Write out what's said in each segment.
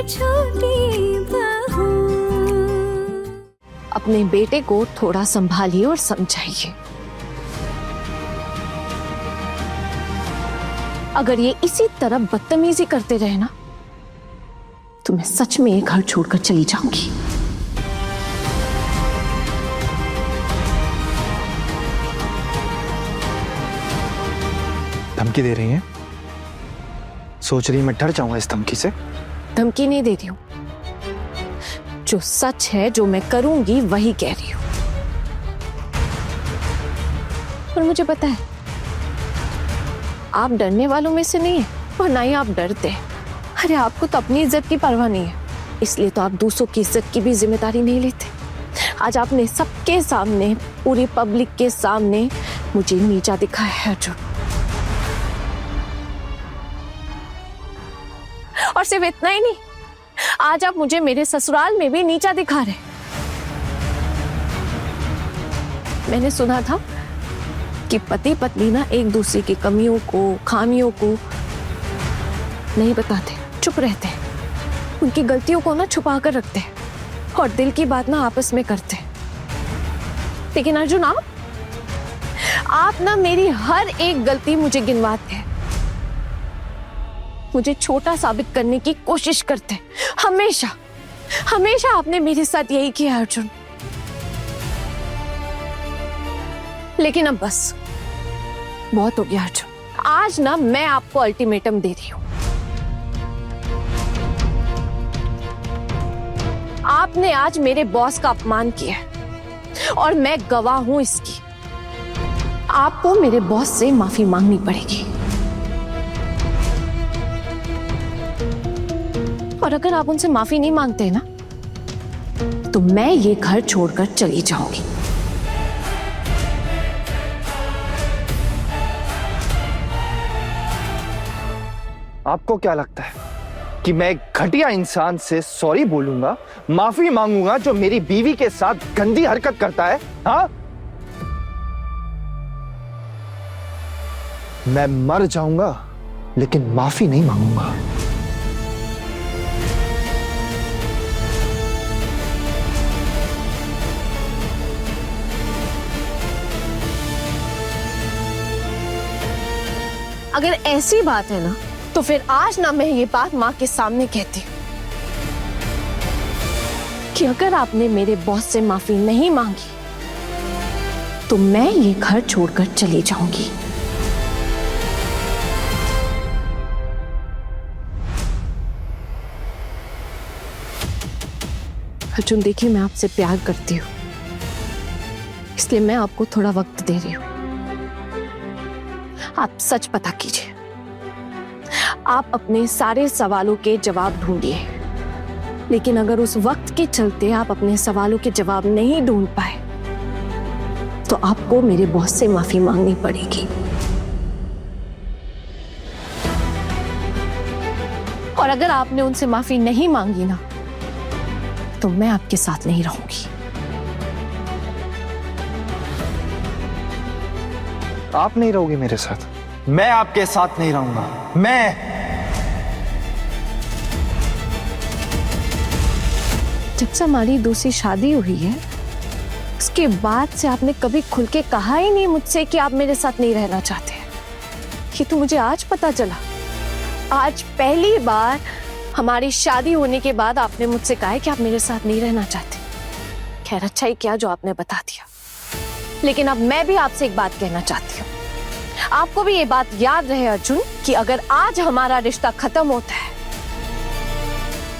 छोटी बहू। अपने बेटे को थोड़ा संभालिए और समझाइए। अगर ये इसी तरह बदतमीजी करते रहे ना तो मैं सच में ये घर छोड़कर चली जाऊंगी। धमकी दे रही हैं? सोच रही मैं डर जाऊंगा इस धमकी से? धमकी नहीं दे रही हूं, जो सच है जो मैं करूंगी वही कह रही हूं। और मुझे पता है आप डरने वालों में से नहीं है और ना ही आप डरते हैं। अरे आपको तो अपनी इज्जत की परवाह नहीं है, इसलिए तो आप दूसरों की इज्जत की भी जिम्मेदारी नहीं लेते। आज आपने सबके सामने, पूरी पब्लिक के सामने मुझे नीचा दिखाया है अर्जुन। और सिर्फ इतना ही नहीं, आज आप मुझे मेरे ससुराल में भी नीचा दिखा रहे। मैंने सुना था कि पति पत्नी ना एक दूसरे की कमियों को, खामियों को नहीं बताते, चुप रहते हैं, उनकी गलतियों को ना छुपा कर रखते हैं और दिल की बात ना आपस में करते हैं। लेकिन अर्जुन आप ना मेरी हर एक गलती मुझे गिनवाते हैं, मुझे छोटा साबित करने की कोशिश करते हैं। हमेशा हमेशा आपने मेरे साथ यही किया अर्जुन। लेकिन अब बस बहुत हो गया अर्जुन। आज ना मैं आपको अल्टीमेटम दे रही हूं। आपने आज मेरे बॉस का अपमान किया है और मैं गवाह हूं इसकी। आपको मेरे बॉस से माफी मांगनी पड़ेगी। और अगर आप उनसे माफी नहीं मांगते ना तो मैं ये घर छोड़कर चली जाऊंगी। आपको क्या लगता है कि मैं एक घटिया इंसान से सॉरी बोलूंगा, माफी मांगूंगा जो मेरी बीवी के साथ गंदी हरकत करता है? हाँ, मैं मर जाऊंगा लेकिन माफी नहीं मांगूंगा। अगर ऐसी बात है ना तो फिर आज ना मैं ये बात माँ के सामने कहती हूँ कि अगर आपने मेरे बॉस से माफी नहीं मांगी तो मैं ये घर छोड़कर चली जाऊंगी। अर्जुन देखिए, मैं आपसे प्यार करती हूँ, इसलिए मैं आपको थोड़ा वक्त दे रही हूँ। आप सच पता कीजिए, आप अपने सारे सवालों के जवाब ढूंढिए, लेकिन अगर उस वक्त के चलते आप अपने सवालों के जवाब नहीं ढूंढ पाए तो आपको मेरे बॉस से माफी मांगनी पड़ेगी। और अगर आपने उनसे माफी नहीं मांगी ना तो मैं आपके साथ नहीं रहूंगी। आप नहीं रहोगे मेरे साथ? मैं आपके साथ नहीं रहूंगा। मैं जब से हमारी दूसरी शादी हुई है उसके बाद से आपने कभी खुल के कहा ही नहीं मुझसे कि आप मेरे साथ नहीं रहना चाहते। ये तो मुझे आज पता चला। आज पहली बार हमारी शादी होने के बाद आपने मुझसे कहा है कि आप मेरे साथ नहीं रहना चाहते। खैर अच्छा ही क्या जो आपने बता दिया, लेकिन अब मैं भी आपसे एक बात कहना चाहती हूँ। आपको भी ये बात याद रहे अर्जुन कि अगर आज हमारा रिश्ता खत्म होता है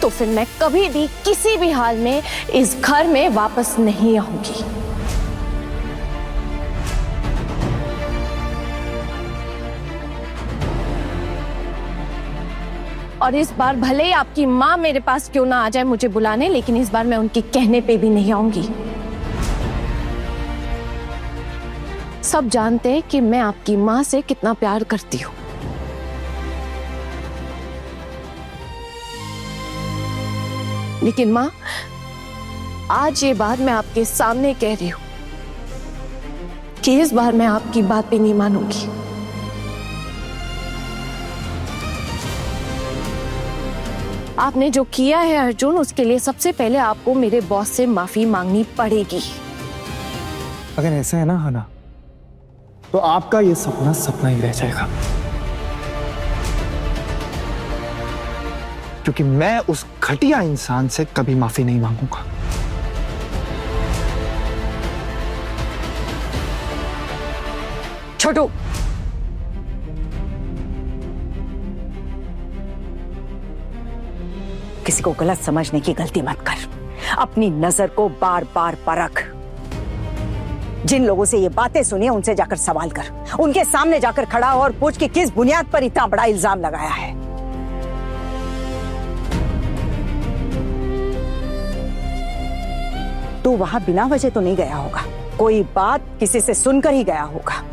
तो फिर मैं कभी भी किसी भी हाल में इस घर में वापस नहीं आऊंगी। और इस बार भले ही आपकी माँ मेरे पास क्यों ना आ जाए मुझे बुलाने, लेकिन इस बार मैं उनके कहने पे भी नहीं आऊंगी। सब जानते हैं कि मैं आपकी माँ से कितना प्यार करती हूँ। लेकिन माँ, आज ये बात मैं आपके सामने कह रही हूँ कि इस बार मैं आपकी बात भी नहीं मानूंगी। आपने जो किया है अर्जुन, उसके लिए सबसे पहले आपको मेरे बॉस से माफी मांगनी पड़ेगी। अगर ऐसा है ना हाना, तो आपका ये सपना सपना ही रह जाएगा, क्योंकि मैं उस घटिया इंसान से कभी माफी नहीं मांगूंगा। छोटू, किसी को गलत समझने की गलती मत कर। अपनी नजर को बार बार परख। जिन लोगों से ये बातें सुनी है उनसे जाकर सवाल कर, उनके सामने जाकर खड़ा हो और पूछ कि किस बुनियाद पर इतना बड़ा इल्जाम लगाया है। तू वहां बिना वजह तो नहीं गया होगा, कोई बात किसी से सुनकर ही गया होगा।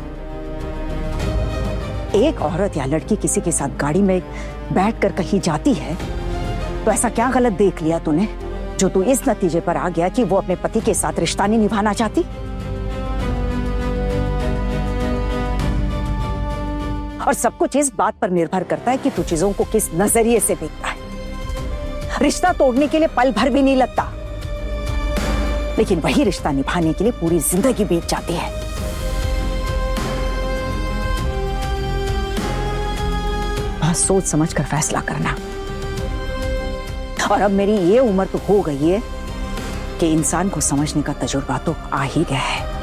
एक औरत या लड़की किसी के साथ गाड़ी में बैठकर कहीं जाती है तो ऐसा क्या गलत देख लिया तूने जो तू इस नतीजे पर आ गया कि वो अपने पति के साथ रिश्ता नहीं निभाना चाहती? और सब कुछ इस बात पर निर्भर करता है कि तू चीजों को किस नजरिए से देखता है। रिश्ता तोड़ने के लिए पल भर भी नहीं लगता, लेकिन वही रिश्ता निभाने के लिए पूरी जिंदगी बीत जाती है। बहुत सोच समझ कर फैसला करना। और अब मेरी ये उम्र तो हो गई है कि इंसान को समझने का तजुर्बा तो आ ही गया है।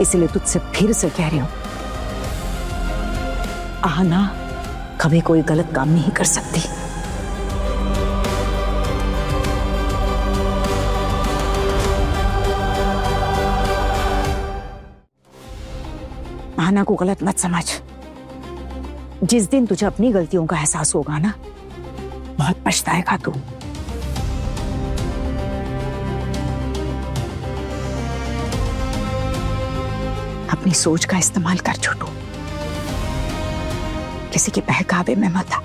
इसलिए तुझसे फिर से कह रही हूं, आना कभी कोई गलत काम नहीं कर सकती। आना को गलत मत समझ। जिस दिन तुझे अपनी गलतियों का एहसास होगा ना, बहुत पछताएगा तू। अपनी सोच का इस्तेमाल कर छोटू, किसी के बहकावे में मत आ।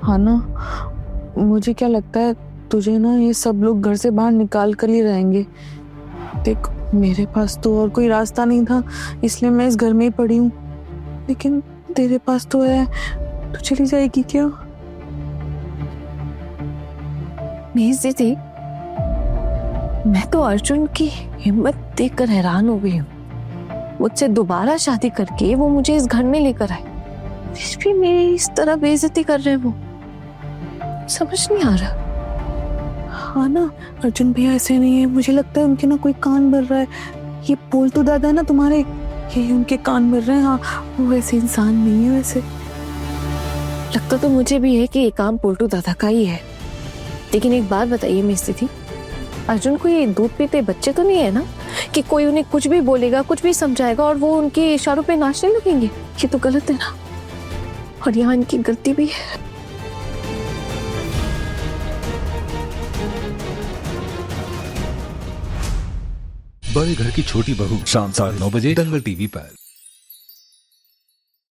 हाँ ना, मुझे क्या लगता है तुझे ना ये सब लोग घर से बाहर निकाल कर ही रहेंगे। देख, मेरे पास तो और कोई रास्ता नहीं था, इसलिए मैं इस घर में ही पड़ी हूँ। लेकिन तेरे पास तो है, तू चली जाएगी क्या? नहीं दीदी, मैं तो अर्जुन की हिम्मत देखकर हैरान हो गई हूँ। मुझसे दोबारा शादी करके वो मुझे इस घर में लेकर आए, फिर भी मेरी इस तरह बेइज्जती कर रहे हैं। वो समझ नहीं आ रहा। हाँ ना, अर्जुन भैया ऐसे नहीं है, मुझे लगता है उनके ना कोई कान भर रहा है। ये पोल्टू दादा है ना तुम्हारे, ये उनके कान भर रहे हैं। हाँ, वो वैसे इंसान नहीं है। वैसे लगता तो मुझे भी है कि ये काम पोल्टू दादा का ही है। लेकिन एक बात बताइए मिस दीदी, अर्जुन को ये दूध पीते बच्चे तो नहीं है ना कि कोई उन्हें कुछ भी बोलेगा, कुछ भी समझाएगा और वो उनके इशारों पे नाचने लगेंगे? ये तो गलत है ना, और यहाँ इनकी गलती भी है। बड़े घर की छोटी बहू, शाम 9:30 दंगल टीवी पर।